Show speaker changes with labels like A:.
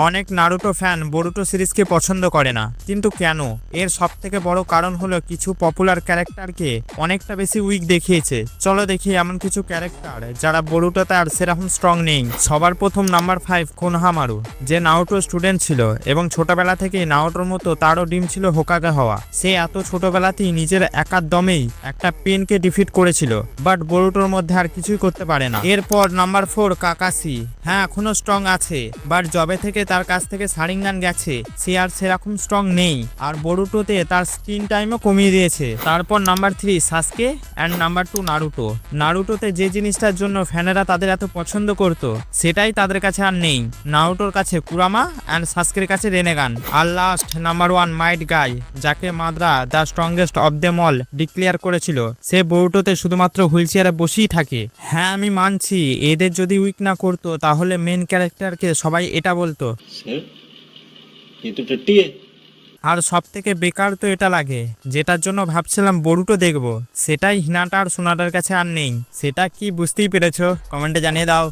A: অনেক Naruto fan Boruto সিরিজকে পছন্দ করে না, কিন্তু কেন? এর সব থেকে বড় কারণ হলো কিছু পপুলার ক্যারেক্টারকে অনেকটা বেশি উইক দেখিয়েছে। চলো দেখি এমন কিছু ক্যারেক্টার যারা বোরুটোতে আর সেরকম স্ট্রং নেই। সবার প্রথম নাম্বার 5 কোনোহামারু, যে নারুটো স্টুডেন্ট ছিল এবং ছোটবেলা থেকেই নারুটোর মতো তারও ড্রিম ছিল হোকাগে হওয়া। সে এত ছোটবেলাতেই নিজের একার দমেই একটা পেনকে ডিফিট করেছিল, বাট বোরুটোর মধ্যে আর কিছুই করতে পারে না। এরপর নাম্বার 4 কাকাশি। হ্যাঁ, এখনো স্ট্রং আছে, বাট জবে থেকে তার কাছ থেকে শারিঙ্গান গেছে, সে আর সেরকম স্ট্রং নেই। আর বোরুটোতে তার স্ক্রিন টাইমও কমিয়ে দিয়েছে। তারপর number 3 Sasuke and number 2 Naruto. নারুটোতে যে জিনিসটার জন্য ফ্যানেরা তাদের এত পছন্দ করত, সেটাই তাদের কাছে আর নেই। নারুটোর কাছে কুরামা অ্যান্ড সাসকের কাছে রেনেগান। আর লাস্ট নাম্বার 1 মাইট গাই, যাকে Madra the strongest of them all declare করেছিল। সে বোরুটোতে শুধুমাত্র হুইল চেয়ারে বসেই থাকে। হ্যাঁ, আমি মানছি এদের যদি উইক না করতো তাহলে মেন ক্যারেক্টারকে সবাই এটা বলতো।
B: सर ये तो टट्टी है।
A: আর সব থেকে বেকার তো এটা লাগে, যেটার জন্য ভাবছিলাম বোরুটো দেখবো, সেটাই হিনাটা আর সোনাটার কাছে আর নেই। সেটা কি বুঝতেই পেরেছো? কমেন্টে জানিয়ে দাও।